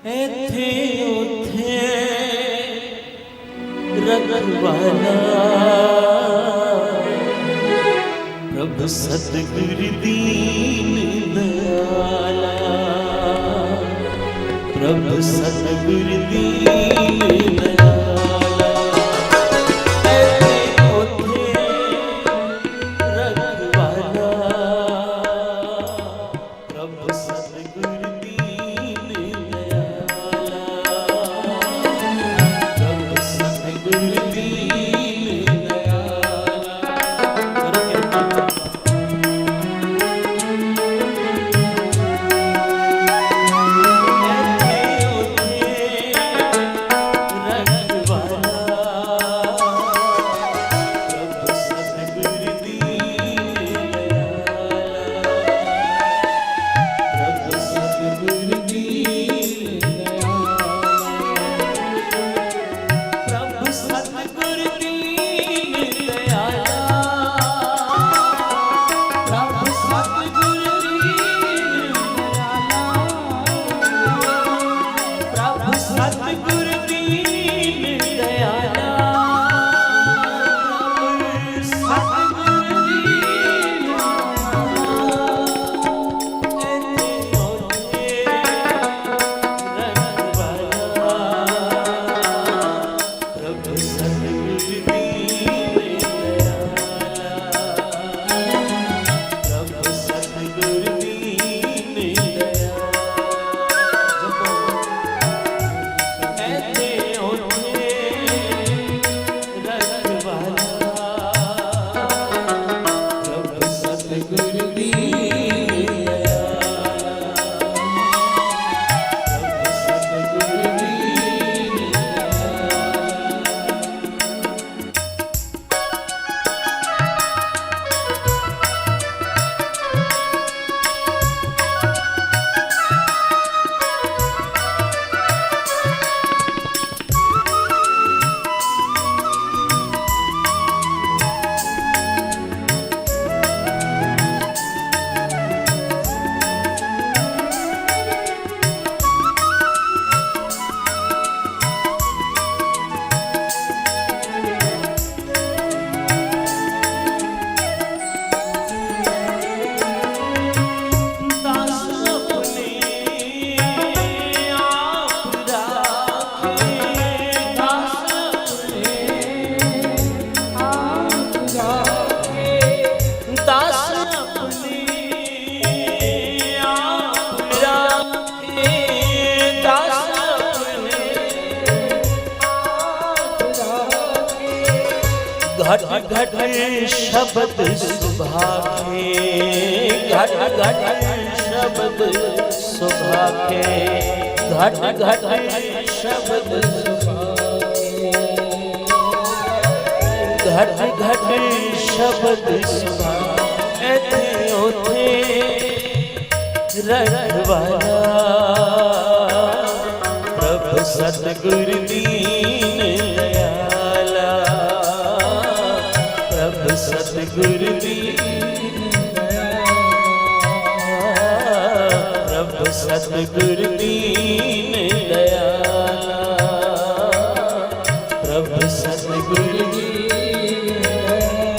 एथे उथे रखवाला प्रभु सतगुरु दीन दयाला, प्रभु सतगुरु दीन दयाला। एथे उथे रखवाला प्रभु सतगुरु दीन दयाला, प्रभु सतगुरु दीन दयाला। घट घट शब्द सुभाखे, घट घट शब्द सुभाखे, घट घट शब्द सुभाखे, घट घट शब्द सुभाखे। एथे ओथे रखवाला प्रभु सतगुरु दीन दयाला, प्रभु सतगुरु दीन दयाला, प्रभु सतगुरु दीन दयाला, प्रभु सतगुरु दीन दयाला।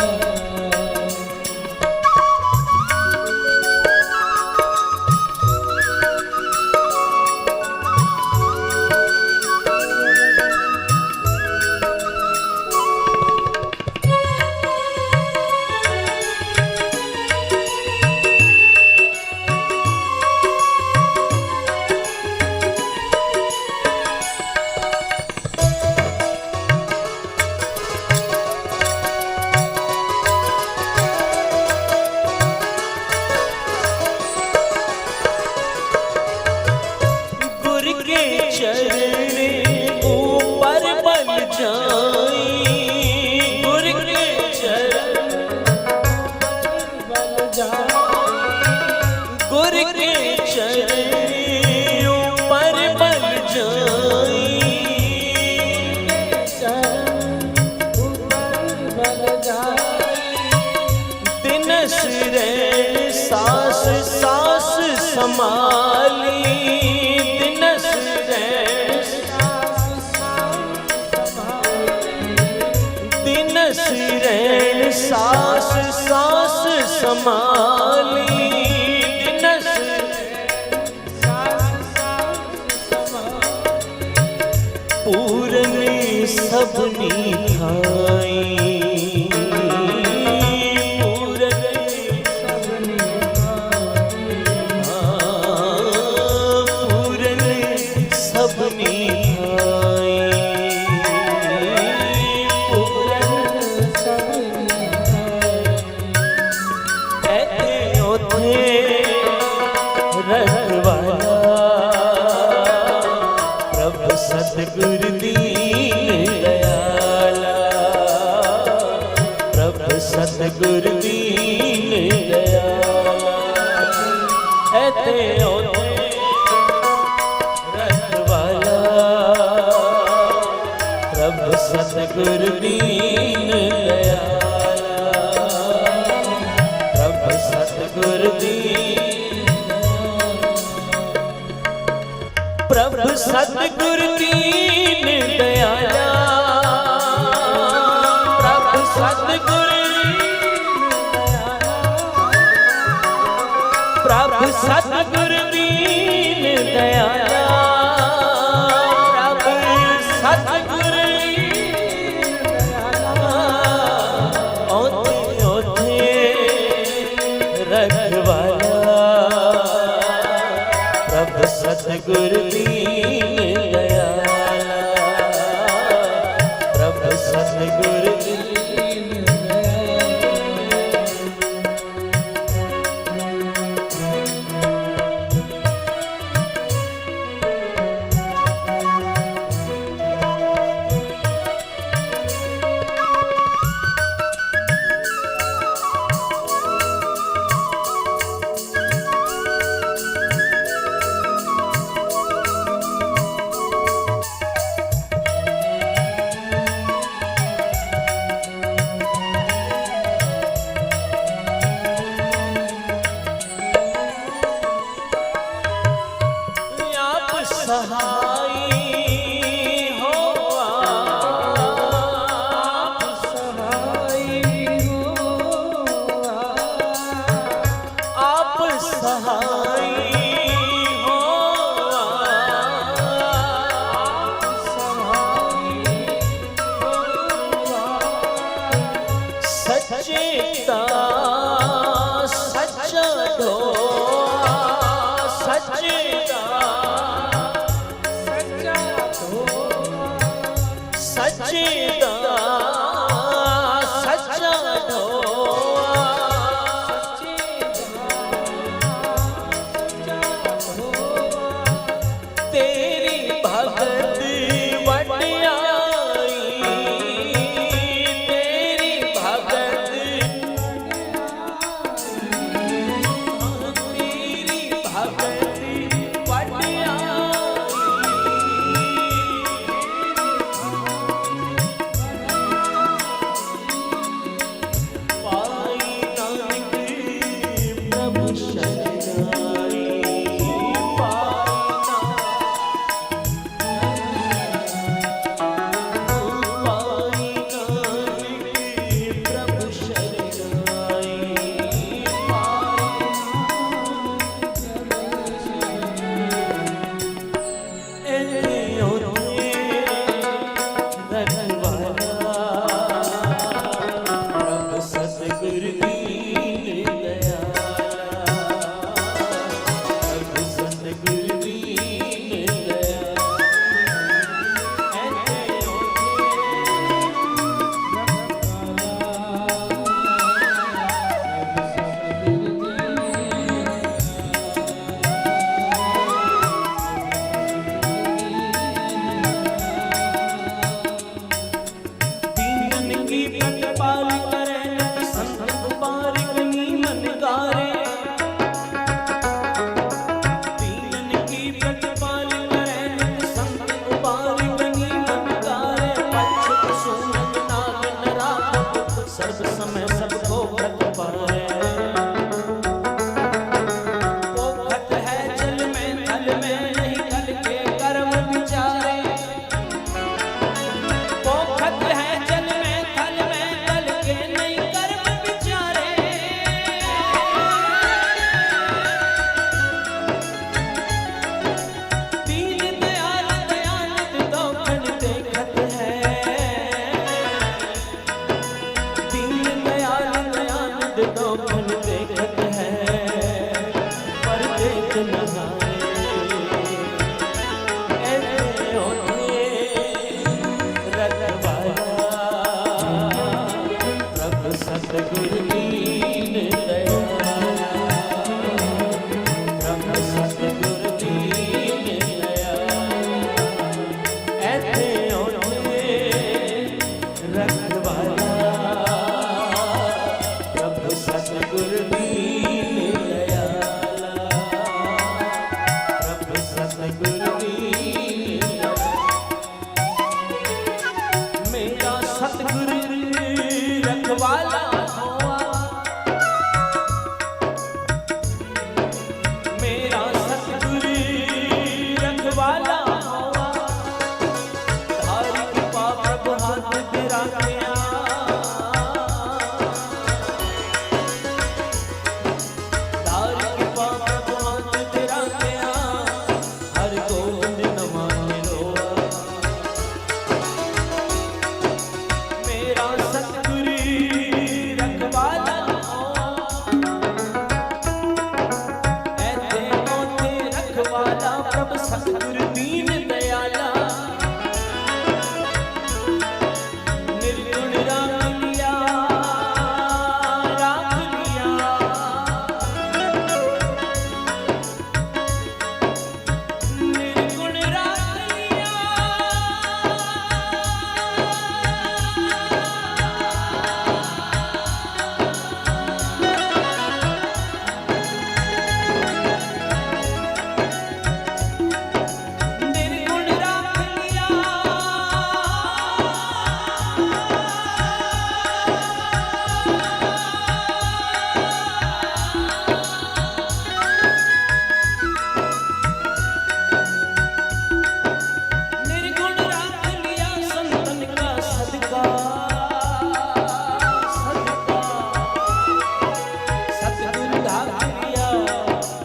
समाली दिनस पूरन सबनी थाई पूरन सबनी पूरन सबनी सतगुरु दीन दयाला प्रभु सतगुरु दीन दयाला ऐते ओते रखवाला प्रभु सतगुरु दीन दयाला प्रभु सतगुरु दीन प्रभु सतगुरु दीन दयाला प्रभु सतगुरु प्रभु सतगुरु दीन दयाला प्रभु सतगुरु ओते ओते रखवाला प्रभु सतगुरु दीन दयाला प्रभु सतगुरु दीन सहाई हो आप सहाई हो आप सहाई हो सच्चेता सच्चा दो सच्चेता सच्चेदा सच्चा दो तेरी भगत वड्याई तेरी भगत तेरी भगत वड्याई की मेरा सतगुरु रखवाला हुआ, मेरा सतगुरु रखवाला हुआ, धारी कृपा प्रभु हाथ तेरा गया, धारी कृपा प्रभु हाथ तेरा गया, हर गोविंद नमाने रोआ, मेरा सतगुरु रखवाला हुआ, ऐथे ओथे रखवाला प्रभु सतगुरु दीन दयाला, निर्गुण राख लिया, राख लिया, निर्गुण राख लिया, निर्गुण राख लिया, निर्गुण राख लिया, संतन का सदका, सदका, सतगुरु राख लिया,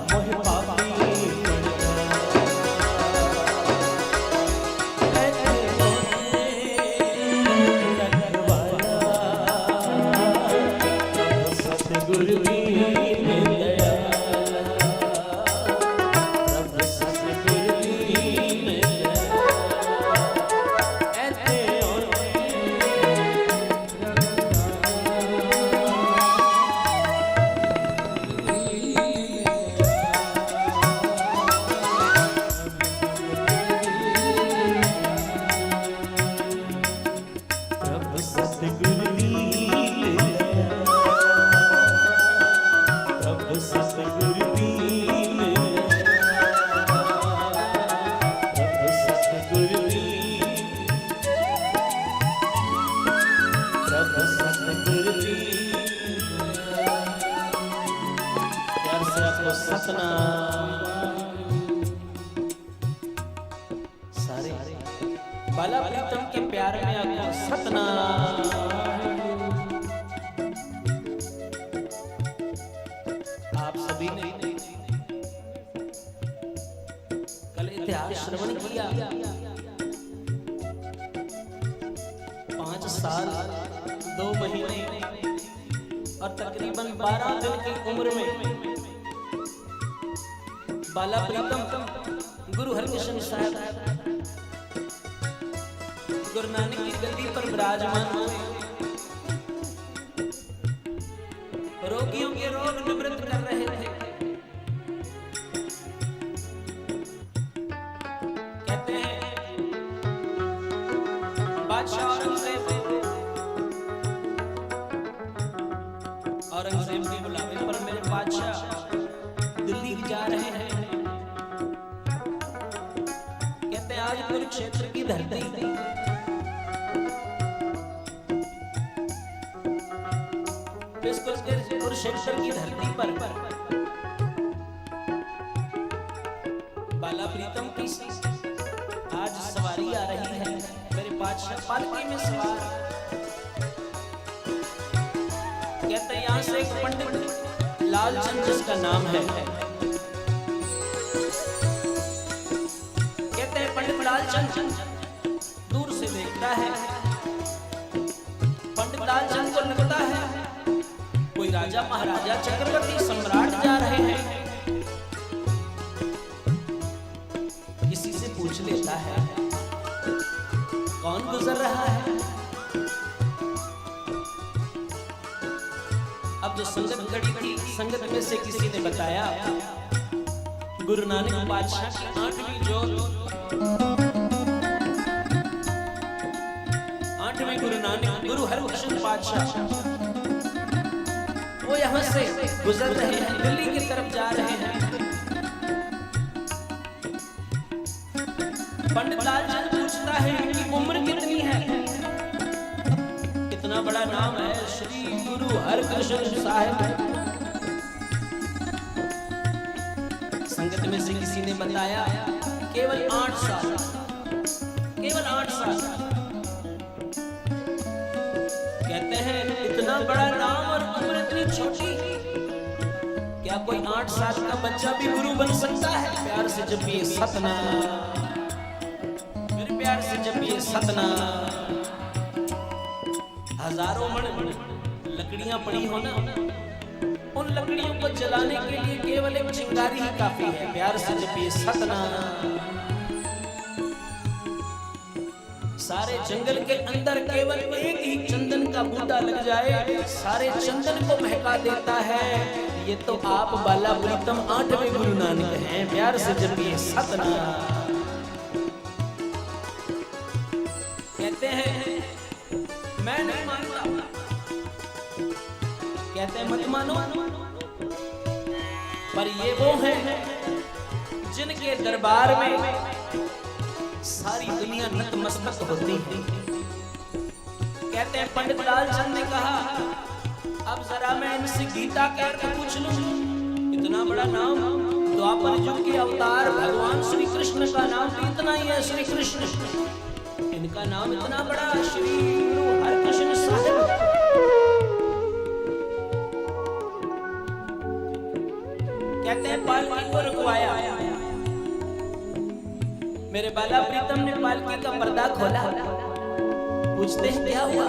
मोह पापी बनता, ऐथे ओथे रखवाला, सतगुरु दीन दयाला, प्रभु सतगुरु दीन दयाला, ऐथे ओथे प्रभु सतगुरु दीन दयाला, प्रभु सतगुरु दीन दयाला, प्रभु सतगुरु दीन, प्रभु सतगुरु दीन। प्यार से आपको सतनाम। सारे बाला प्रीतम के प्यार में आपको सतनाम। आप सभी ने कल इतिहास श्रवण किया। 5 साल 2 महीने और तकरीबन 12 दिन की उम्र में बाला प्रीतम गुरु हरकृष्ण साहब गुरु नानक की गद्दी पर विराजमान हुए। रोगियों के रोग निवृत्त कर रहे थे। कहते हैं बादशाह औरंगजेब के बुलावे पर मेरे बादशाह दिल्ली जा रहे हैं। कहते हैं आज कुरुक्षेत्र की धरती कुरुक्षेत्र की धरती पर बाला प्रीतम की आज सवारी आ रही है। मेरे बादशाह पालकी में सवार। कहते हैं यहाँ से एक पंडित लालचंद जिसका नाम है। कहते हैं पंडित लालचंद दूर से देखता है। पंडित लालचंद को लगता है कोई राजा महाराजा चक्रवर्ती सम्राट जा रहे हैं। किसी से पूछ लेता है कौन गुजर रहा है। अब जो संगत खड़ी थी, संगत में से किसी ने बताया गुरु नानक बादशाह की 8वीं जोत, 8वें गुरु नानक गुरु हरकृष्ण बादशाह वो यहाँ से गुजर रहे हैं, दिल्ली की तरफ जा रहे हैं। पंडित लालचंद पूछता है इनकी उम्र कितनी है? इतना बड़ा नाम है श्री गुरु हरकृष्ण साहिब। संगत में से किसी ने बताया केवल 8 साल, केवल 8 साल। कहते हैं इतना बड़ा नाम और उम्र इतनी छोटी, क्या कोई 8 साल का बच्चा भी गुरु बन सकता है? प्यार से जब ये सतनाम, मेरे प्यार से जब ये सतनाम। हजारों मण लकड़ियां पड़ी हो ना, उन लकड़ियों को जलाने के लिए केवल एक चिंगारी ही काफी है। प्यार से जब ये सतनाम। सारे जंगल के अंदर केवल एक ही चंदन का बूटा लग जाए, सारे चंदन को महका देता है। ये तो आप बाला प्रीतम 8वें गुरु नानक हैं। प्यार से जब ये सतनाम। कहते हैं मैं नहीं मानता, कहते हैं मत मानो, पर ये वो हैं जिनके दरबार में सारी दुनिया नतमस्तक होती है। कहते हैं पंडित लालचंद ने कहा अब जरा मैं इनसे गीता का अर्थ पूछ लूं। इतना बड़ा नाम, द्वापर युग के अवतार भगवान श्री कृष्ण का नाम भी इतना ही है, श्री कृष्ण। इनका नाम इतना बड़ा, श्री गुरु हरकृष्ण साहिब। कहते हैं पालकी को रुकवाया, मेरे बाला प्रीतम ने पालकी का पर्दा खोला। पूछते हैं क्या हुआ?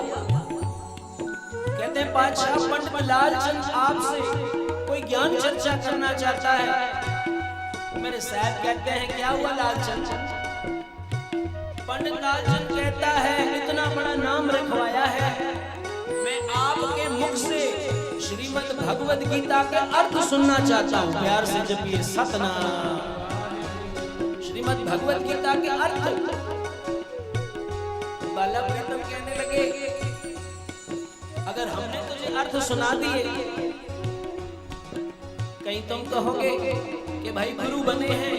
कहते हैं पातशाह पंडित लालचंद आपसे कोई ज्ञान चर्चा करना चाहता है। मेरे साहब कहते हैं क्या हुआ लालचंद? पंडित लालचंद कहता है इतना बड़ा नाम रखवाया है, मैं आपके मुख से श्रीमद् भगवद गीता का अर्थ सुनना चाहता हूँ। प्यार से जब ये सतनाम। श्रीमद् भगवद गीता के अर्थ। बाला प्रीतम कहने लगे अगर हमने तुझे अर्थ सुना दिए, कहीं तुम कहोगे कि भाई गुरु बने हैं,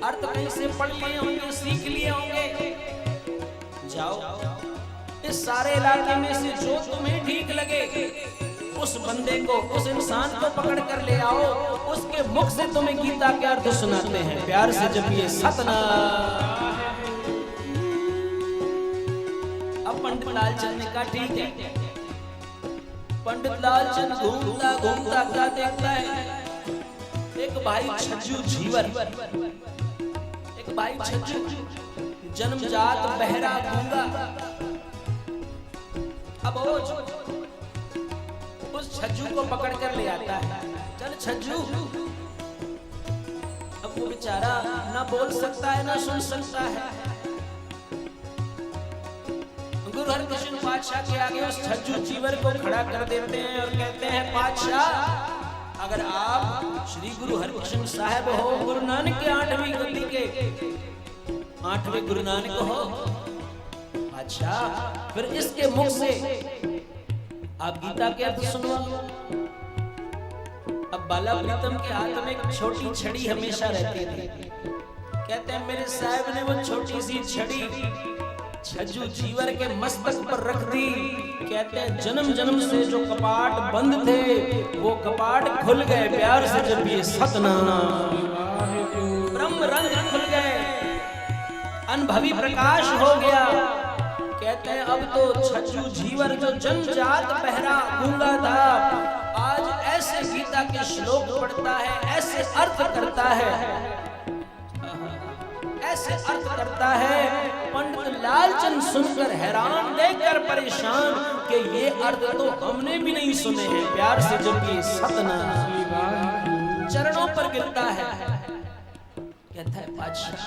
अर्थ कहीं से पढ़ लिए होंगे, सीख लिए होंगे। जाओ इस सारे इलाके में से जो तुम्हें ठीक लगे उस बंदे को, उस इंसान को पकड़ कर ले आओ, उसके मुख से तुम्हें गीता के अर्थ सुनाते हैं। प्यार से जब ये सतनाम। अब पंडित लालचंद ने कहा ठीक है। पंडित लालचंद घूमता घूमता क्या देखता है? एक भाई छज्जू झीवर, एक भाई छज्जू जन्मजात बहरा गूंगा। अब उस छज्जू को पकड़ कर ले आता है। चल छज्जू। अब वो बेचारा ना बोल सकता है ना सुन सकता है। गुरु हरकृष्ण पातशाह के आगे उस छज्जू जीवर को खड़ा कर देते हैं और कहते हैं पातशाह अगर आप श्री गुरु हरकृष्ण साहिब हो, गुरु नानक के 8वीं गति के 8वें गुरु नानक हो, अच्छा फिर इसके मुख से आप गीता के अर्थ सुनवाओ। अब बाला प्रीतम के हाथ में एक छोटी छड़ी हमेशा रहती थी। कहते हैं मेरे साहब ने वो छोटी सी छड़ी छज्जू जीवर के मस्तक पर रख दी। कहते हैं जन्म जन्म से जो कपाट बंद थे वो कपाट खुल गए। प्यार से जब ये सतनाम। ब्रह्म रंग खुल गए, अनुभवी प्रकाश हो गया। कहते हैं अब तो छज्जू जीवर जो जन्मजात बहरा गूंगा था, आज ऐसे गीता के श्लोक पढ़ता है, ऐसे अर्थ करता है, ऐसे अर्थ करता है। पंडित लालचंद सुनकर हैरान, देखकर परेशान कि ये अर्थ तो हमने भी नहीं सुने हैं। प्यार से जब ये सतनाम चरणों पर गिरता है, कहता है बादशाह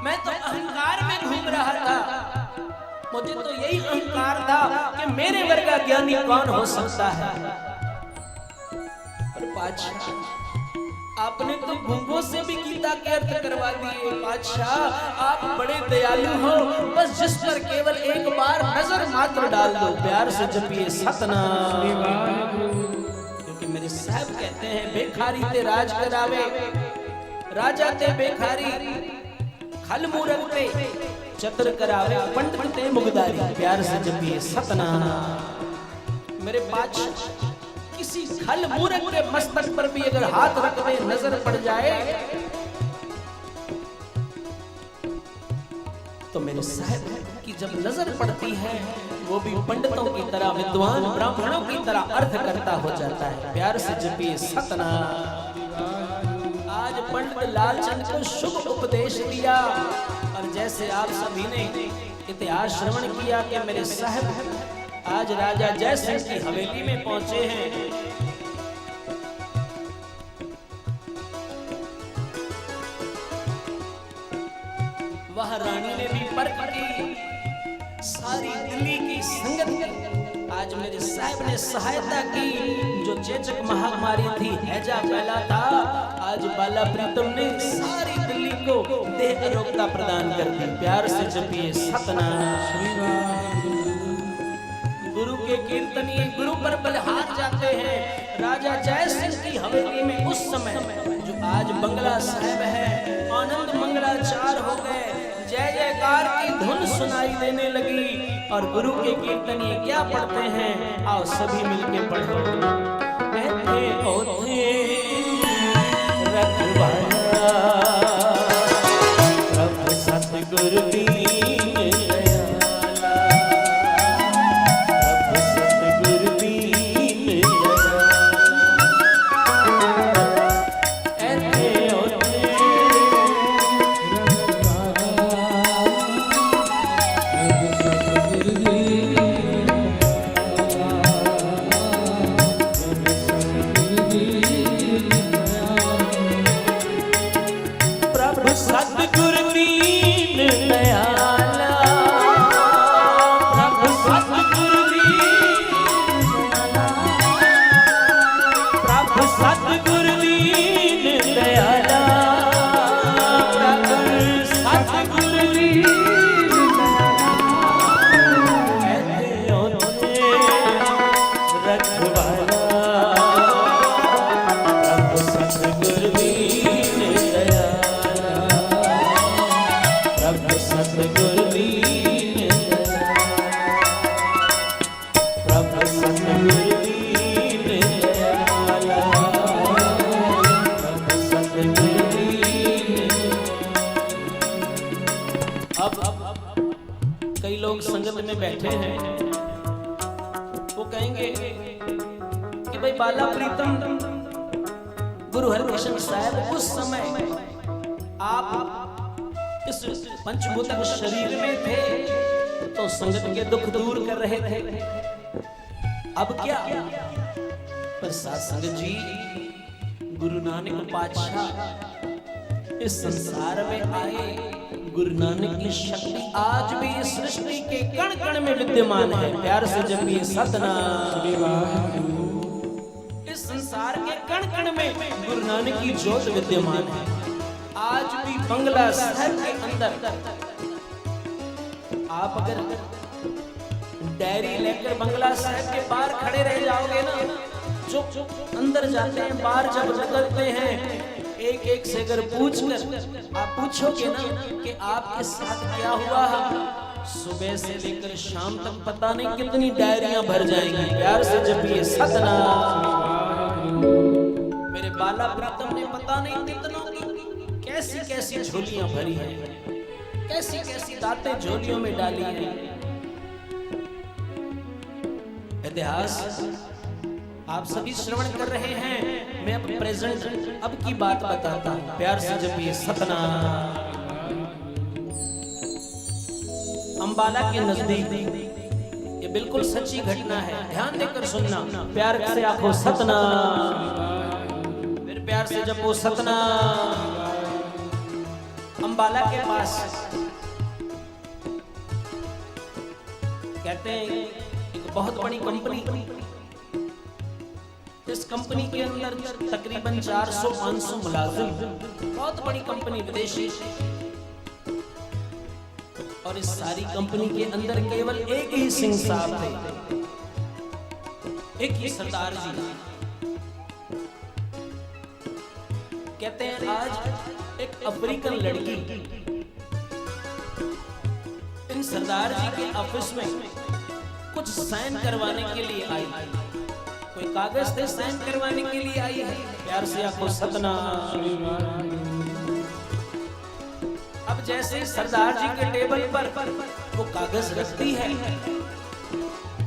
मैं तो अहंकार में घूम रहा था, मुझे तो यही अहंकार था कि मेरे वर्गा ज्ञानी कौन हो सकता है। पर बादशाह आपने तो गूंगों से भी गीता के अर्थ करवा दिए। बादशाह आप बड़े दयालु हो, बस जिस पर केवल एक बार नजर मात्र डाल दो। प्यार से जपिए सतनाम। क्योंकि मेरे साहब कहते हैं बेखारी ते राज करावे, राजा ते बेखारी खल मूरत पे चतर करावे पंडित ते मुगदारी, प्यार से जपिए सतनाम। मेरे बादशाह किसी खल मूरत के मस्तक पर भी अगर हाथ रख दे, नजर पड़ जाए, तो मेरे साहब की जब नजर पड़ती है वो भी पंडितों की तरह, विद्वान ब्राह्मणों की तरह अर्थ करता हो जाता है। प्यार से जपिए सतनाम। आज पंडित लालचंद को शुभ उपदेश दिया, और जैसे आप सभी ने इतिहास श्रवण किया कि मेरे साहब आज राजा जयसिंह की हवेली में पहुंचे हैं। वह रानी ने भी परख की, सारी दिल्ली की संगत की। आज मेरे साहब ने सहायता की। जो चेचक महामारी थी, हैजा फैला था, आज बाला प्रीतम ने सारी दिल्ली को देह अरोगता प्रदान कर दी। प्यार से जपिए सतनाम। गुरु के कीर्तनीय गुरु पर बलहार जाते हैं। राजा जयसिंह की हवेली में उस समय जो आज बंगला साहब है, आनंद मंगलाचार हो गए, जय जयकार की धुन सुनाई देने लगी। और गुरु के कीर्तनीय क्या पढ़ते हैं, आओ सभी मिलके पढ़ो। प्रभु सतगुरु कई लोग संगत में बैठे हैं, वो कहेंगे कि भाई बाला प्रीतम गुरु हरकृष्ण साहब उस समय आप इस पंचभूत शरीर में थे तो संगत के दुख दूर कर रहे थे, अब क्या? पर साथ संगत जी, गुरु नानक पातशाह इस संसार में आए, गुरु नानक की शक्ति आज भी इस सृष्टि के कण कण में विद्यमान है। प्यार से जपिए सतनाम। इस संसार के कण कण में गुरु नानक की ज्योत विद्यमान है। आज भी बंगला साहब के अंदर आप अगर डायरी लेकर बंगला साहब के बाहर खड़े रह जाओगे ना, जो अंदर जाते हैं, बाहर जब निकलते हैं, एक एक से अगर पूछकर आप पूछोगे ना कि आपके साथ क्या हुआ है, सुबह से लेकर शाम तक पता नहीं कितनी डायरियां भर जाएंगी। प्यार से जपिए सतनाम। मेरे बाला प्रीतम ने पता नहीं कितनों की कैसी कैसी झोलियां भरी हैं, कैसी कैसी दातें झोलियों में डाली हैं। इतिहास आप सभी श्रवण कर रहे हैं, मैं अब प्रेजेंट अब की बात बताता हूं। प्यार से जपिए सतनाम। अंबाला के नजदीक, ये बिल्कुल सच्ची घटना है, ध्यान देकर सुनना। प्यार से आखो सतनाम, फिर प्यार से जपो सतनाम। अंबाला के पास कहते हैं एक बहुत बड़ी कंपनी, इस कंपनी के अंदर तकरीबन 400-500 मुलाजिम, बहुत बड़ी कंपनी विदेशी, और इस सारी कंपनी के अंदर केवल एक ही सिंह साहब थे, एक ही सरदार जी। कहते हैं आज एक अफ्रीकन लड़की दिन सरदार जी के ऑफिस में कुछ साइन करवाने के लिए आई। कोई कागज थे साइन करवाने के लिए आई है। प्यार से आपको सतनाम। अब जैसे सरदार जी के टेबल पर वो कागज रखती है,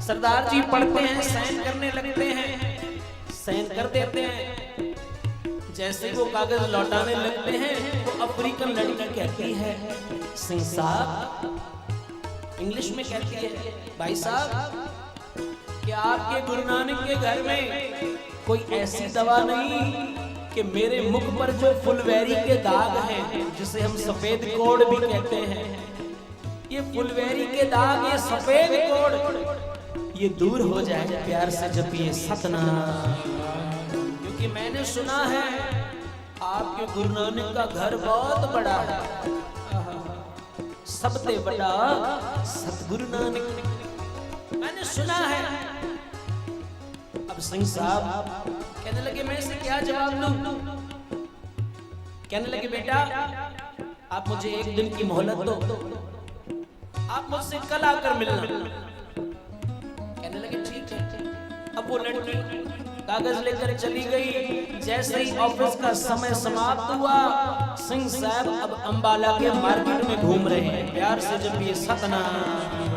सरदार जी पढ़ते हैं, साइन करने लगते हैं, साइन कर देते हैं। जैसे वो कागज लौटाने लगते हैं, वो अफ्रीकन लड़की कहती है, सिंह साहब, इंग्लिश में कहती है, भाई साहब, क्या आपके गुरु नानक के घर में कोई ऐसी दवा नहीं कि मेरे मुख पर जो फुलवैरी के दाग हैं, जिसे हम सफेद कोड भी कहते हैं, ये फुलवैरी के दाग, ये सफेद कोड, ये दूर हो जाए। प्यार से जपिए सतनाम। क्योंकि मैंने सुना है आपके गुरु नानक का घर बहुत बड़ा है, सबसे बड़ा सतगुरु नानक, मैंने सुना है। अब सिंह साहब कहने लगे, मैं इसे क्या जवाब दूं? कहने लगे, बेटा आप मुझे एक दिन की मोहलत दो, आप मुझसे कल आकर मिलना। कहने लगे ठीक है। अब वो लड़की कागज लेकर चली गई। जैसे ही ऑफिस का समय समाप्त हुआ, सिंह साहब अब अंबाला के मार्केट में घूम रहे हैं। प्यार से जब ये सतनाम।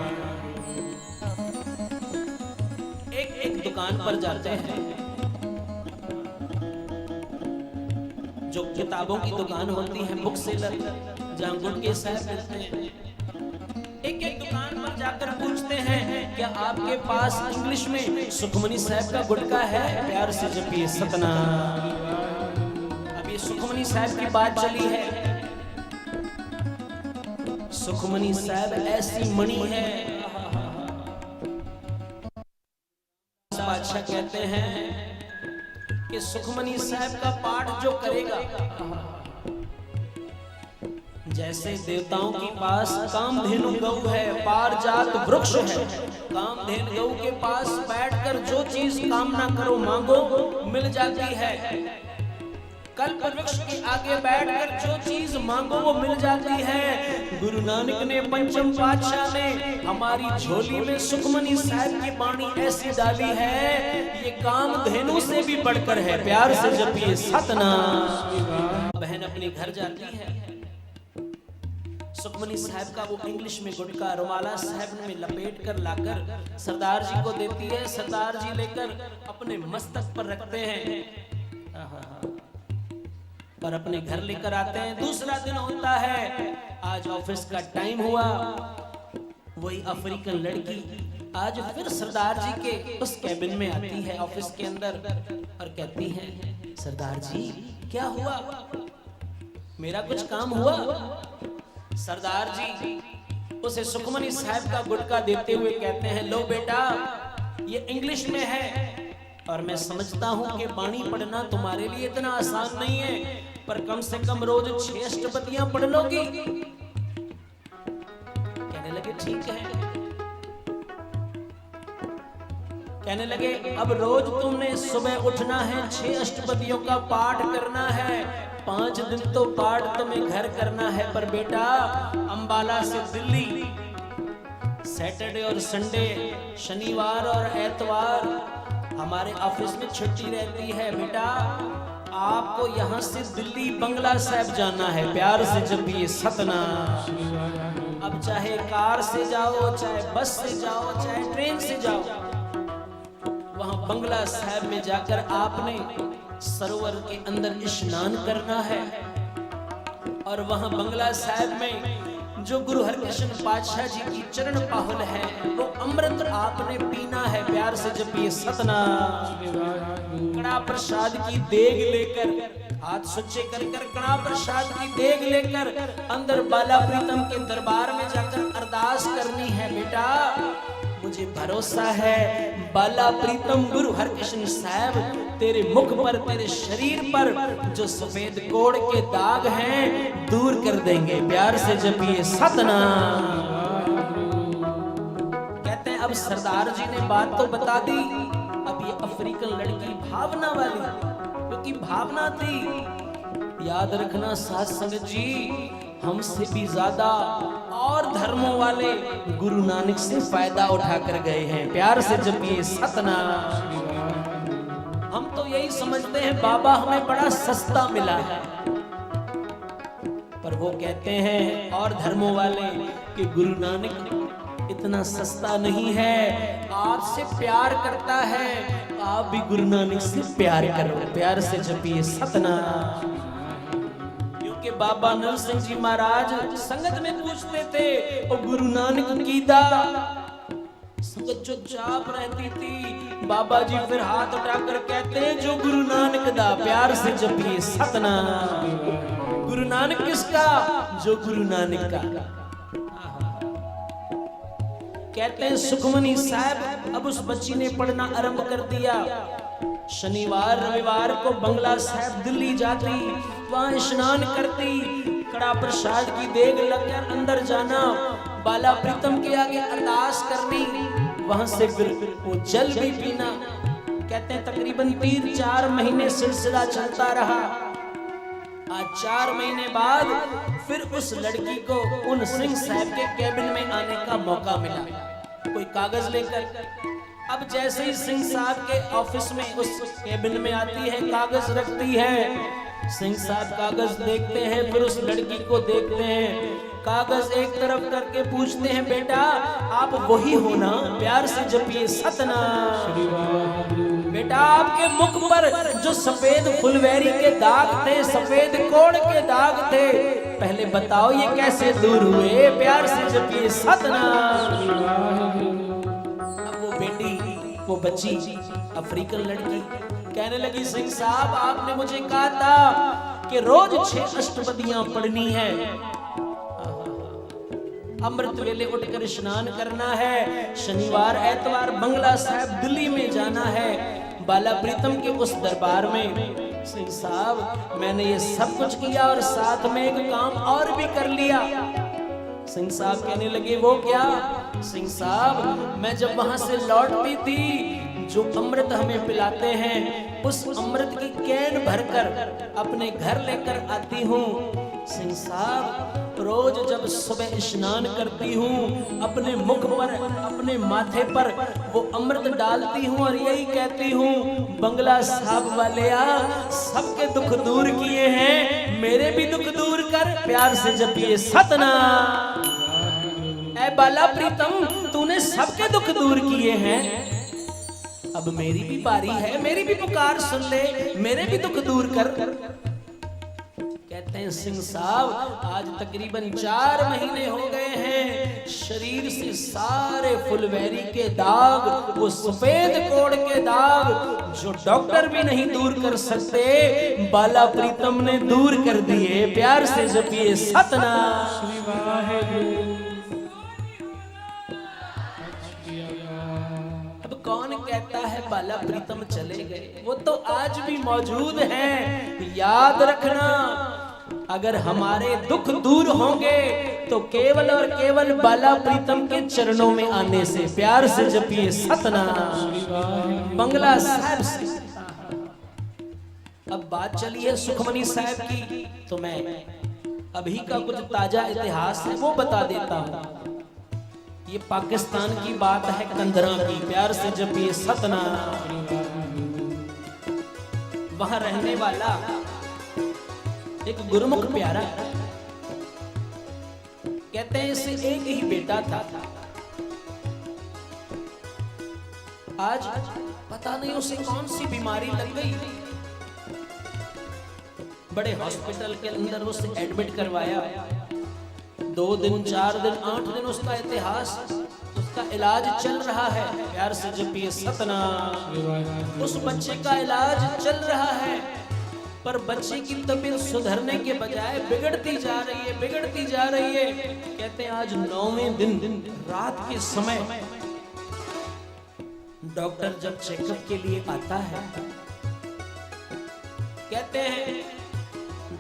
एक दुकान पर जाते हैं, जो किताबों की दुकान होती है, बुक सेलर, जहां गुटके साहब मिलते हैं। एक दुकान पर जाकर पूछते हैं, क्या आपके पास इंग्लिश में सुखमनी साहब का गुटका है? प्यार से जपिए सतनाम। अब ये सुखमनी साहब की बात चली है। सुखमनी साहब ऐसी मणि है, बादशाह कहते हैं कि सुखमनी साहब का पाठ जो करेगा, जैसे देवताओं के पास कामधेनु गौ है, पारिजात वृक्ष है, कामधेनु गौ के पास बैठकर जो चीज कामना करो मांगो मिल जाती है। कल्प वृक्ष के आगे बैठकर जो चीज मांगो वो मिल जाती है। गुरु नानक ने, पंचम पातशाह ने हमारी झोली में सुखमनी साहब की वाणी ऐसी डाली है, ये कामधेनु से भी बढ़कर है। प्यार से जपिए सतनाम। बहन अपने घर जाती है, सुखमनी साहब का वो इंग्लिश में गुटका रुमाला साहब में लपेट कर लाकर सरदार जी को देती है। सरदार जी लेकर अपने मस्तक पर रखते हैं और अपने घर लेकर आते हैं। दूसरा दिन होता है, आज ऑफिस का टाइम हुआ। वही अफ्रीकन लड़की आज फिर सरदार जी के उस कैबिन में आती है, ऑफिस के अंदर, और कहती है, सरदार जी क्या हुआ, मेरा कुछ काम हुआ? सरदार जी उसे सुखमनी साहब का गुटका देते हुए कहते हैं, लो बेटा, ये इंग्लिश में है और मैं समझता हूं कि वाणी पढ़ना तुम्हारे लिए इतना आसान नहीं है, पर कम से कम रोज 6 अष्टपदियां पढ़ लोगी? कहने लगे ठीक है। कहने लगे, अब रोज तुमने सुबह उठना है, 6 अष्टपदियों का पाठ करना है, 5 दिन तो पाठ तुम्हें घर करना है, पर बेटा अंबाला से दिल्ली सैटरडे और संडे, शनिवार और एतवार हमारे ऑफिस में छुट्टी रहती है। बेटा आपको यहाँ से दिल्ली बंगला साहब जाना है। प्यार से जपिए सतनाम। अब चाहे कार से जाओ, चाहे बस से जाओ, चाहे ट्रेन से जाओ, वहां बंगला साहब में जाकर आपने सरोवर के अंदर स्नान करना है, और वहां बंगला साहब में जो गुरु हरकृष्ण पातशाह जी की चरण पाहुल है, वो अमृत आपने पीना है। प्यार से जपिए सतनाम। कड़ा प्रसाद की देग लेकर, हाथ सुच्चे कर कड़ा प्रसाद की देग लेकर अंदर बाला प्रीतम के दरबार में जाकर अरदास करनी है। बेटा मुझे भरोसा है बाला प्रीतम गुरु हरकृष्ण साहब तेरे मुख पर, तेरे शरीर पर जो सफेद कोड़ के दाग हैं दूर कर देंगे। प्यार से जपिए सतनाम। कहते हैं अब सरदार जी ने बात तो बता दी, अब ये अफ्रीकन लड़की भावना वाली, क्योंकि भावना थी। याद रखना साथ संगत जी, हमसे भी ज्यादा और धर्मों वाले गुरु नानक से फायदा उठाकर गए हैं। प्यार से जपिए सतनाम। हम तो यही समझते हैं बाबा हमें बड़ा सस्ता मिला है, पर वो कहते हैं और धर्मों वाले कि गुरु नानक इतना सस्ता नहीं है, आपसे प्यार करता है, आप भी गुरु नानक से प्यार करो। प्यार से जपिए सतनाम। क्योंकि बाबा नरसिंह जी महाराज संगत में पूछते थे और गुरु नानक की दा संगत चुपचाप रहती थी। बाबा जी फिर हाथ उठाकर कहते हैं जो गुरु नानक दा। प्यार से जपिए सतनाम। गुरु नानक किसका? जो गुरु नानक का। कहते हैं सुखमनी साहब अब उस बच्ची ने पढ़ना आरंभ कर दिया। शनिवार रविवार को बंगला साहब दिल्ली जाती, वहां स्नान करती, कड़ा प्रसाद की देग लगकर अंदर जाना, बाला प्रीतम के आगे अरदास करनी, वहां से फिर वो जल भी पीना। कहते हैं तकरीबन 3-4 महीने सिलसिला चलता रहा। आज 4 महीने बाद फिर उस लड़की को उन सिंह साहब के कैबिन में आने का मौका मिला, कोई कागज लेकर। अब जैसे ही सिंह साहब के ऑफिस में उस कैबिन में आती है, कागज रखती है, सिंह साहब कागज देखते हैं, फिर उस लड़की को देखते हैं, कागज एक तरफ करके पूछते हैं बेटा आप वही हो ना? प्यार से जपिए सतनाम। बेटा आपके मुख पर जो सफेद फुलवेरी के दाग थे, सफेद कोड़ के दाग थे, पहले बताओ ये कैसे दूर हुए? प्यार से जपिए सतनाम। अब वो बेटी, वो बच्ची, अफ्रीकन लड़की कहने लगी सिंह साहब आपने मुझे कहा था कि रोज 6 अष्टपदियां पढ़नी है, अमृत वेले उठकर स्नान करना है, शनिवार एतवार बंगला साहब दिल्ली में जाना है, बाला प्रीतम के उस दरबार में। सिंह साहब मैंने ये सब कुछ किया और साथ में एक काम और भी कर लिया। सिंह साहब कहने लगे वो क्या? सिंह साहब मैं जब वहां से लौटती थी, जो अमृत हमें पिलाते हैं उस अमृत की कैन भरकर अपने घर लेकर आती हूँ। सिंह साहब रोज जब सुबह स्नान करती हूँ, अपने मुख पर, अपने माथे पर वो अमृत डालती हूँ और यही कहती हूँ बंगला साहब वाले सबके दुख दूर किए हैं, मेरे भी दुख दूर कर। प्यार से जपिए सतनाम। ऐ बाला प्रीतम तूने सबके दुख दूर किए हैं, अब मेरी भी बारी है, मेरी भी पुकार सुन ले, मेरे भी दुख दूर कर। कहते हैं सिंह साहब आज तकरीबन 4 महीने हो गए हैं, शरीर से सारे फुलवेरी के दाग, वो सफेद कोड़ के दाग जो डॉक्टर भी नहीं दूर कर सकते, बाला प्रीतम ने दूर कर दिए। प्यार से जपिए सतनाम। अब कौन कहता है बाला प्रीतम चले गए? वो तो आज भी मौजूद हैं। याद रखना अगर हमारे दुख दूर होंगे तो केवल और केवल बाला प्रीतम के चरणों में आने से। प्यार से जपिए सतनाम। बंगला साहब से अब बात चली है सुखमनी साहब की, तो मैं अभी का कुछ ताजा इतिहास है वो बता देता हूँ। ये पाकिस्तान की बात है, कंदरा की। प्यार से जपिए सतनाम। वहां रहने वाला एक गुरुमुख प्यारा, कहते हैं इसे एक ही बेटा था। आज पता नहीं उसे कौन सी बीमारी लग गई, बड़े हॉस्पिटल के अंदर उसे एडमिट करवाया। 2 दिन 4 दिन 8 दिन उसका इतिहास, उसका इलाज चल रहा है। प्यार से जपिए सतनाम। उस बच्चे का इलाज चल रहा है, पर बच्चे की तबीयत सुधरने के बजाय बिगड़ती जा रही है, बिगड़ती जा रही है। कहते हैं आज 9वें दिन रात के समय डॉक्टर जब चेकअप के लिए आता है, कहते हैं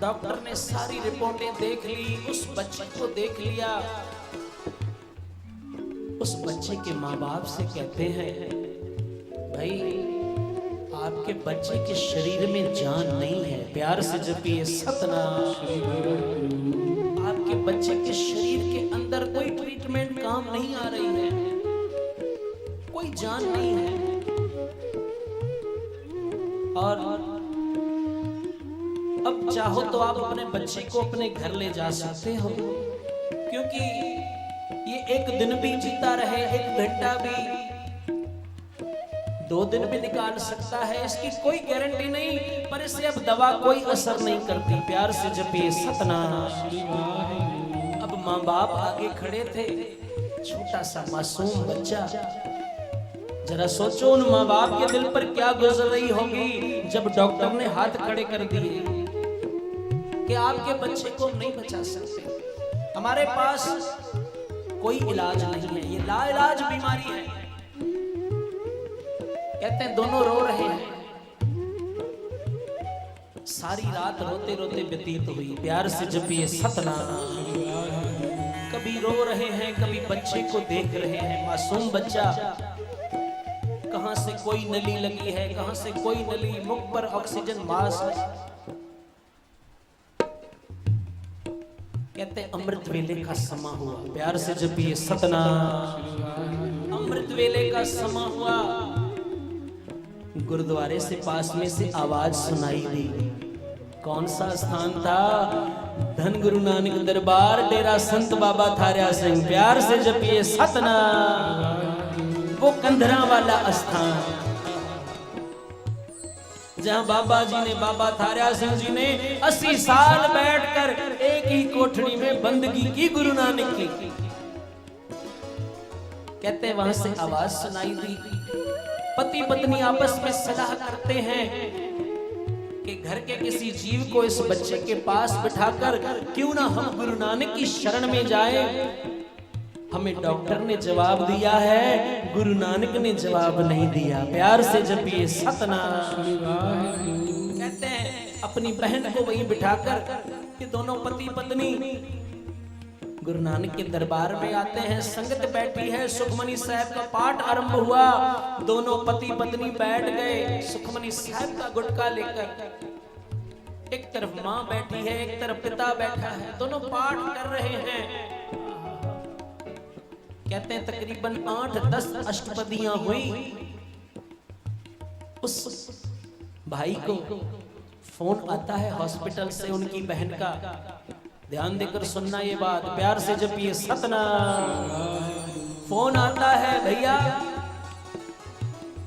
डॉक्टर ने सारी रिपोर्टें देख ली, उस बच्चे को देख लिया। उस बच्चे के माँ बाप से कहते हैं भाई आपके बच्चे के शरीर में जान नहीं है। प्यार से जपिए सतनाम। आपके बच्चे के शरीर के अंदर आंख नहीं आ रही है, कोई जान नहीं है। और अब चाहो तो आप अपने बच्चे को अपने घर ले जा सकते हो, क्योंकि ये एक दिन भी जीता रहे, 1 घंटा भी, 2 दिन भी निकाल सकता है, इसकी कोई गारंटी नहीं। पर इससे अब दवा कोई असर नहीं करती। प्यार से जपिए सतनाम। अब माँ बाप आगे खड़े थे, छोटा सा मासूम बच्चा। जरा सोचो उन माँ बाप के दिल पर क्या गुजर रही होगी जब डॉक्टर ने हाथ खड़े कर दिए कि आपके बच्चे को नहीं बचा सकते, हमारे पास कोई इलाज नहीं है, ये लाइलाज बीमारी है। कहते हैं दोनों रो रहे हैं, सारी रात रोते रोते व्यतीत हुई। प्यार से जपिए सतनाम। कभी रो रहे हैं, कभी बच्चे को देख रहे हैं, मासूम बच्चा, कहां से कोई नली लगी है, कहां से कोई नली, मुख पर ऑक्सीजन मास्क। कहते हैं अमृत वेले का समा हुआ। प्यार से जपिए सतनाम। अमृत वेले का समा हुआ। गुरुद्वारे से पास में से आवाज सुनाई दी। कौन सा स्थान था? धन गुरु नानक दरबार, डेरा संत बाबा थारिया सिंह। प्यार से जपिए सतनाम। वो कंधरा वाला स्थान जहां बाबा जी ने, बाबा थारिया सिंह जी ने 80 साल बैठकर एक ही कोठड़ी में बंदगी की गुरु नानक की। कहते हैं वहां से आवाज सुनाई दी। पति पत्नी आपस में सलाह करते हैं कि घर के किसी जीव को इस बच्चे के पास बिठाकर क्यों ना हम गुरु नानक की शरण में जाएं। हमें डॉक्टर ने जवाब दिया है, गुरु नानक ने जवाब नहीं दिया। प्यार से जपिए सतनाम। कहते हैं अपनी बहन को वहीं बिठाकर ये दोनों पति पत्नी गुरु नानक के दरबार में आते हैं। संगत बैठी है, सुखमनी साहब का पाठ आरंभ हुआ। दोनों पति पत्नी बैठ गए सुखमनी साहब का गुटका लेकर। एक तरफ माँ बैठी है, एक तरफ पिता बैठा है, दोनों पाठ कर रहे हैं। कहते हैं तकरीबन 8-10 अष्टपदियां हुई। उस भाई को फोन आता है हॉस्पिटल से उनकी बहन का। ध्यान देकर सुनना ये बात। प्यार से जपिए सतनाम। फोन आता है, भैया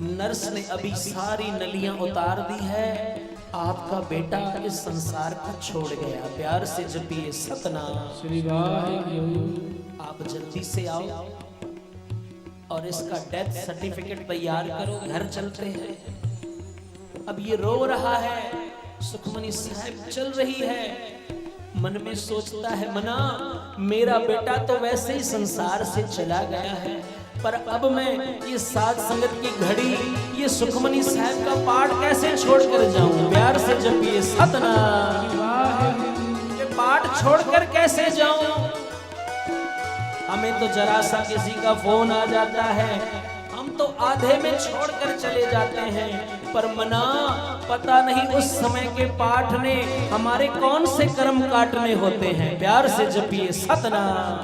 नर्स ने अभी सारी नलियां उतार दी है, आपका बेटा इस संसार को छोड़ गया। प्यार से जपिए सतनाम। आप जल्दी से आओ और इसका डेथ सर्टिफिकेट तैयार करो, घर चलते हैं। अब ये रो रहा है, सुखमनी साहब चल रही है। मन में सोचता है, मना मेरा बेटा तो वैसे ही संसार से चला गया है, पर अब मैं ये साध संगत की घड़ी, ये सुखमनी साहब का पाठ कैसे छोड़कर जाऊं। प्यार से जपिए सतनाम। ये पाठ छोड़कर कैसे जाऊं। हमें तो जरा सा किसी का फोन आ जाता है, हम तो आधे में छोड़कर चले जाते हैं, पर मना पता नहीं उस समय के पाठ ने हमारे कौन से कर्म काटने होते हैं। प्यार से जपिए सतनाम।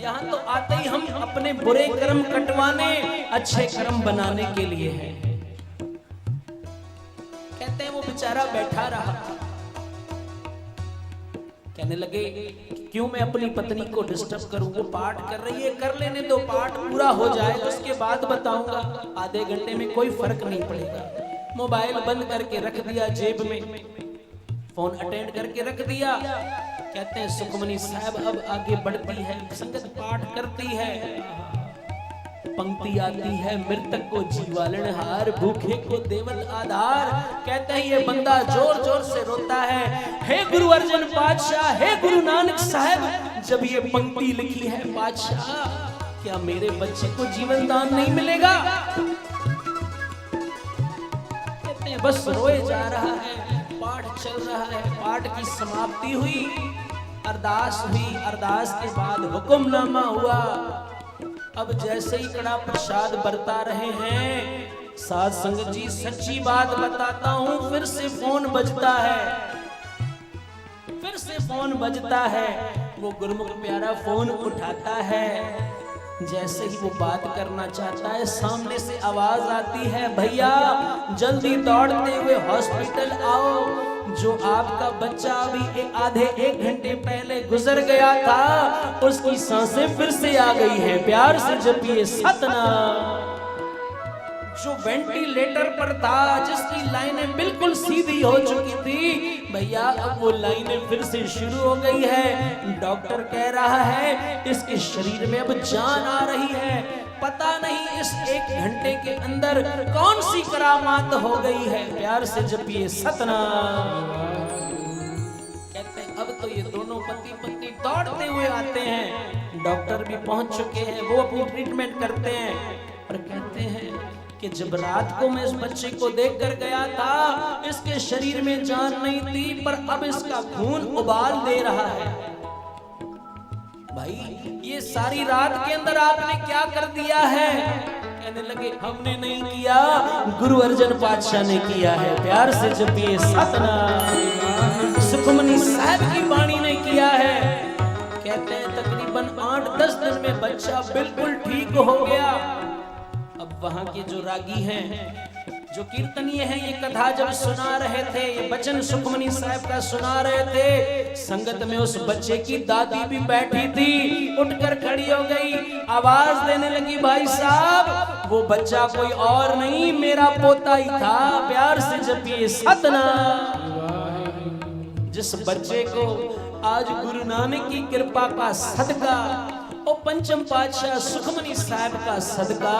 यहाँ तो आते ही हम अपने बुरे कर्म कटवाने, अच्छे कर्म बनाने के लिए हैं। कहते हैं वो बेचारा बैठा रहा, कहने लगे क्यों मैं अपनी पत्नी को डिस्टर्ब करूं, वो पाठ कर रही है, कर लेने दो, पाठ पूरा हो जाए तो उसके बाद बताऊंगा। आधे घंटे में कोई फर्क नहीं पड़ेगा। मोबाइल बंद करके रख दिया जेब में, फोन अटेंड करके रख दिया। कहते हैं सुखमनी साहब अब आगे बढ़ती है, संगत पाठ करती है। पंक्ति आती है, मृतक को जीवालनहार, भूखे को देवल आधार। कहते हैं ये बंदा जोर जोर से रोता है, हे गुरु अर्जन पातशाह, हे गुरु नानक साहब, जब ये पंक्ति लिखी है पातशाह, क्या मेरे बच्चे को जीवन दान नहीं मिलेगा। कहते हैं बस रोए जा रहा है, पाठ चल रहा है। पाठ की समाप्ति हुई, अरदास हुई, अरदास के बाद हुक्मनामा हुआ। अब जैसे ही कड़ा प्रसाद बरता रहे हैं, साध संगत जी सच्ची बात बताता हूं, फिर से फोन बजता है, फिर से फोन बजता है। वो गुरमुख प्यारा फोन उठाता है। जैसे ही वो बात करना चाहता है, सामने से आवाज आती है, भैया जल्दी दौड़ते हुए हॉस्पिटल आओ, जो आपका बच्चा अभी आधे एक घंटे पहले गुजर गया था, उसकी सांसें फिर से आ गई है। प्यार से जपिए सतनाम। जो वेंटिलेटर पर था, जिसकी लाइनें बिल्कुल सीधी हो चुकी थी, भैया अब वो लाइनें फिर से शुरू हो गई है। डॉक्टर कह रहा है इसके शरीर में अब जान आ रही है। पता नहीं इस एक घंटे के अंदर कौन सी करामात हो गई है। प्यार से जपिए सतनाम। कहते हैं अब तो ये दोनों पति पत्नी दौड़ते हुए आते हैं। डॉक्टर भी पहुंच चुके हैं, वो अपनी ट्रीटमेंट करते हैं और कहते हैं कि जब रात को मैं इस बच्चे को देखकर गया था, इसके शरीर में जान नहीं थी, पर अब इसका खून उबाल दे रहा है। भाई ये सारी रात के अंदर आपने क्या कर दिया है? कहने लगे हमने नहीं किया, गुरु अर्जन पातशाह ने किया है। प्यार से जपिए सतनाम। सुखमनी साहब की वाणी ने किया है। कहते हैं तकरीबन 8-10 दिन में बच्चा बिल्कुल ठीक हो गया। अब वहां के जो रागी हैं, जो कीर्तनीय हैं, ये कथा जब सुना रहे थे, ये वचन सुखमनी साहब का सुना रहे थे, संगत में उस बच्चे की दादी भी बैठी थी, उठकर खड़ी हो गई, आवाज देने लगी, भाई साहब वो बच्चा कोई और नहीं, मेरा पोता ही था। प्यार से जपिए सतनाम। जिस बच्चे को आज गुरु नानक की कृपा का सदका और पंचम पातशाह सुखमनी साहब का सदका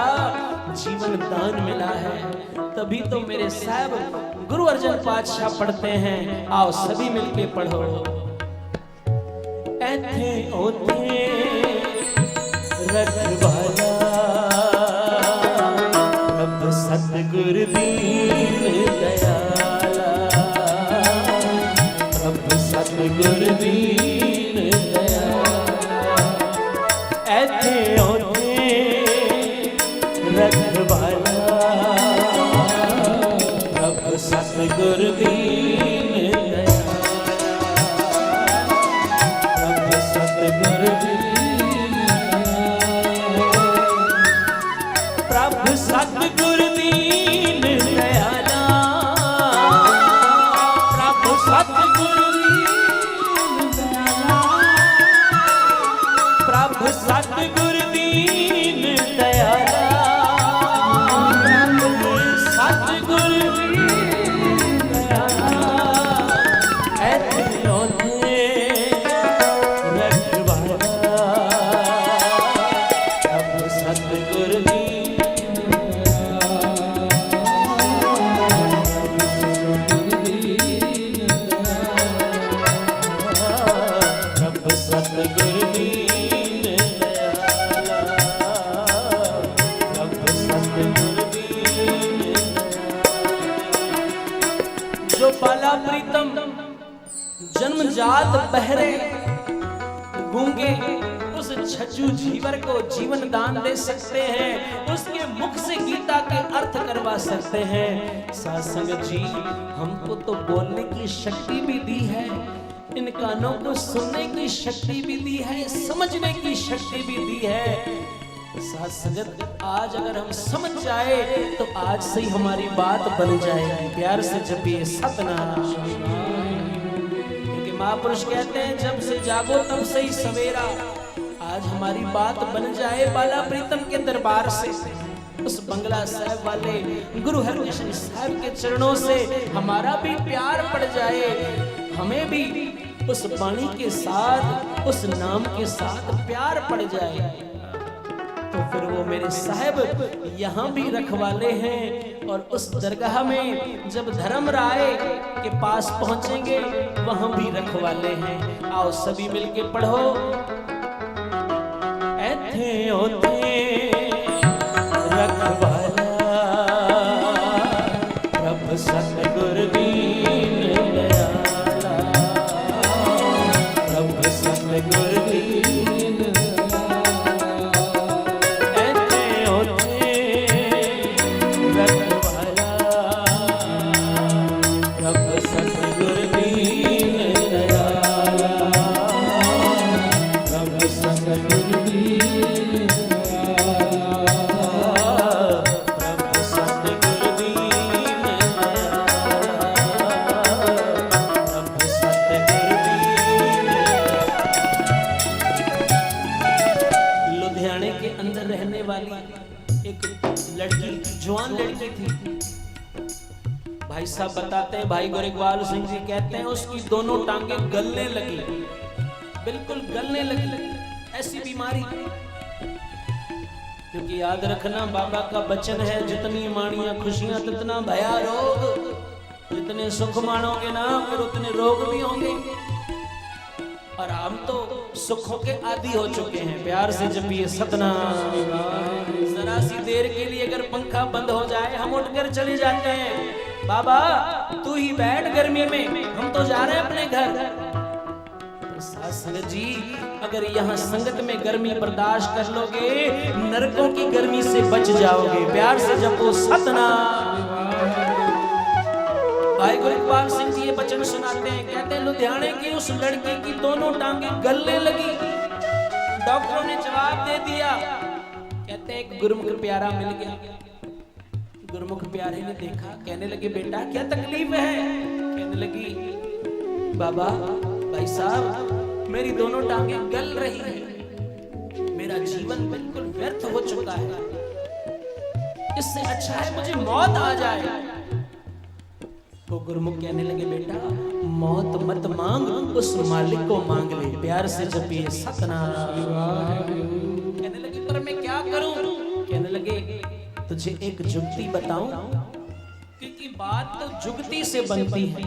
जीवन दान मिला है, तभी तो मेरे साहब गुरु अर्जन पातशाह पढ़ते हैं। आओ सभी मिलके पढ़ो। ऐथे ओथे रखवाला अब सतगुर दीन दयाला, अब सतगुर दीन ऐथे ओथे रखवाला अब सतगुर दीन दयाला, अब सतगुर दीन प्रभु सतगुर दीन दयाला, प्रभु सतगुर दीन दयाला, प्रभु सतगुर दीन दयाला, सतगुर दीन दयाला। ऐथे ओथे रखवाला अब सतगुर दीन दयाला, प्रभु सतगुर दीन दयाला, प्रभु सतगुर दीन दयाला। जो बाला प्रीतम जन्मजात बहरे गूंगे उस छज्जू जीवर को जीवन दान दे सकते हैं, उसके मुख से गीता के अर्थ करवा सकते हैं। साथ संगत जी, हमको तो बोलने की शक्ति भी दी है, इन कानों को सुनने की शक्ति भी दी है, समझने की शक्ति भी दी है। साथ संगत, आज अगर हम समझ जाए तो आज से ही हमारी बात बन जाएगी। प्यार से जपिए सतनाम। क्योंकि महापुरुष कहते हैं जब से जागो तब से ही सवेरा। आज हमारी बात बन जाए बाला प्रीतम के दरबार से, उस बंगला साहब वाले गुरु हरकृष्ण साहब के चरणों से हमारा भी प्यार पड़ जाए, हमें भी उस वाणी के साथ, उस नाम के साथ प्यार पड़ जाए, तो फिर वो मेरे साहब यहाँ भी रखवाले हैं। और उस दरगाह में जब धर्म राय के पास पहुंचेंगे वहां भी रखवाले हैं। आओ सभी मिलके पढ़ो। ऐथे ओथे रखवाला प्रभु सतगुर दीन दयाला, प्रभु सतगुर दीन दयाला। ऐथे ओथे रखवाला प्रभु सतगुर दीन दयाला, जवान लड़की थी। भाई साहब बताते हैं, भाई गोरखवाल सिंह जी कहते हैं उसकी दोनों टांगे गलने लगी, बिल्कुल गलने लगी। ऐसी बीमारी, क्योंकि याद रखना बाबा का वचन है, जितनी माणियां खुशियां तितना भया रोग। जितने सुख मानोगे ना फिर उतने रोग भी होंगे। और हम तो सुखों के आदी हो चुके हैं। प्यार से जपिए सतनाम। जरा सी देर के लिए अगर पंखा बंद हो जाए हम उठकर चले जाते हैं, बाबा तू ही बैठ गर्मी में, हम तो जा रहे हैं अपने घर। संगत जी, अगर यहाँ संगत में गर्मी बर्दाश्त कर लोगे नरकों की गर्मी से बच जाओगे। प्यार से जपो सतनाम। भाई गोरखपाल सिंह जी ये वचन सुनाते हैं, कहते हैं लुधियाने की उस लड़की की दोनों टांगे गलने लगी। डॉक्टरों ने जवाब दे दिया। कहते हैं एक गुरुमुख प्यारा मिल गया। गुरुमुख प्यारे ने देखा, कहने लगे बेटा क्या तकलीफ है? कहने लगी बाबा, भाई साहब मेरी दोनों टांगे गल रही है, मेरा जीवन बिल्कुल व्यर्थ हो चुका है, इससे अच्छा है मुझे मौत आ जाए। तो गुरुमुख कहने लगे बेटा मौत मत मांग, उस मालिक को मांग ले। प्यार से जपिए सतनाम। कहने लगे पर मैं क्या करूं? कहने लगे तुझे एक जुगती बताऊं, क्योंकि बात तो जुगती से बनती है।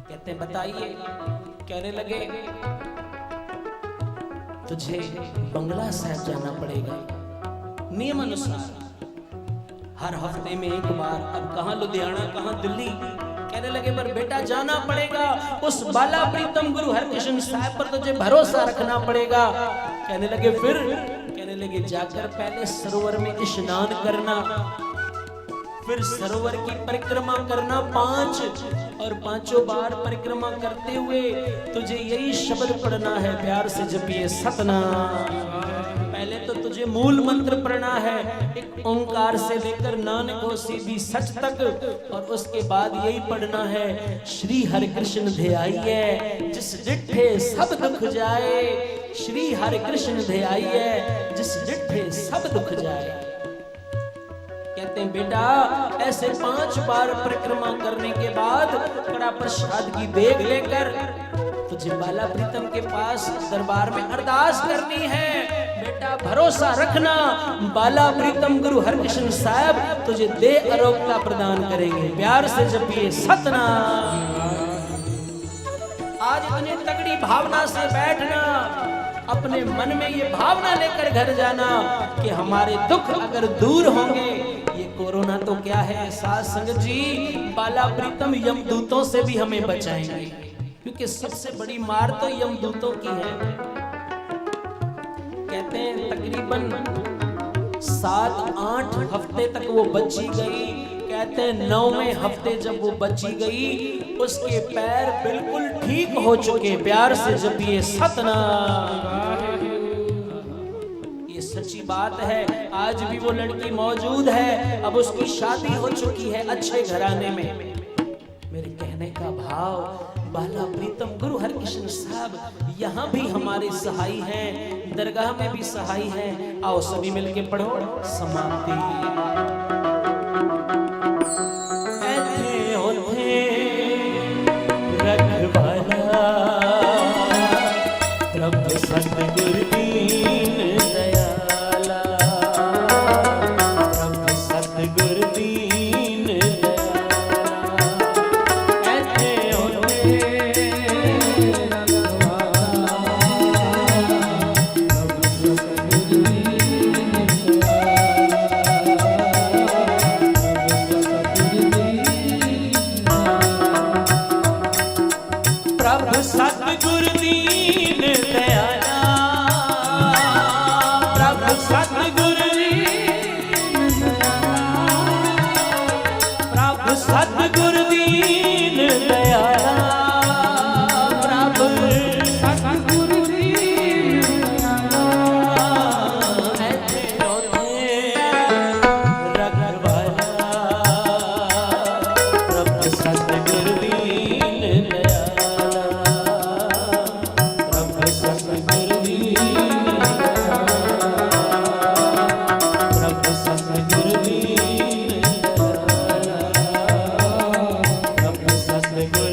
कहते हैं बताइए। कहने लगे तुझे बंगला साहब जाना पड़ेगा नियम अनुसार, हर हफ्ते में एक बार। अब कहां लुधियाना कहां दिल्ली। कहने लगे पर बेटा जाना पड़ेगा, उस बाला प्रीतम गुरु हरकृष्ण साहब पर तुझे भरोसा रखना पड़ेगा। कहने लगे फिर? कहने लगे जाकर पहले सरोवर में स्नान करना, फिर सरोवर की परिक्रमा करना 5, और 5 बार परिक्रमा करते हुए तुझे यही शब्द पढ़ना है। प्यार से जपिए सतनाम। पहले तो तुझे मूल मंत्र पढ़ना है, एक ओंकार से लेकर नानक होसी भी सच तक, और उसके बाद यही पढ़ना है श्री हरि कृष्ण ध्याइये जिस डिठे सब दुख जाए। श्री हरि कृष्ण ध्याइये जिस डिठे सब दुख जाए। कहते हैं बेटा ऐसे 5 बार परिक्रमा करने के बाद कड़ा प्रसाद की देग लेकर तुझे बाला प्रीतम के पास दरबार में अरदास करनी है। बेटा भरोसा रखना, बाला प्रीतम गुरु हरकृष्ण साहब तुझे दे अरोगता प्रदान करेंगे। प्यार से जपिए सतनाम। आज इतनी तगड़ी भावना से बैठना, अपने मन में ये भावना लेकर घर जाना कि हमारे दुख अगर दूर होंगे। ये कोरोना तो क्या है साथ संगत जी, बाला प्रीतम यमदूतों से भी हमें बचाएंगे, क्योंकि सबसे बड़ी मार तो यमदूतों की है। कहते हैं तकरीबन 7-8 हफ्ते तक वो बची गई। कहते हैं 9वें हफ्ते जब वो बची गई उसके पैर बिल्कुल ठीक हो चुके। प्यार से जपिए सतनाम। ये सच्ची बात है। आज भी वो लड़की मौजूद है, अब उसकी शादी हो चुकी है अच्छे घराने में। मेरे कहने का भाव, बाला प्रीतम गुरु हरकृष्ण साहब यहाँ भी हमारे सहाय हैं, दरगाह में भी सहाय हैं। आओ सभी मिलके पढ़ो समाप्ति। रखवाला प्रभु सतगुरु दीन दयाला, प्रभु सतगुरु दीन दयाला। ऐसे होते रखवाला प्रभु सतगुरु दीन दयाला। में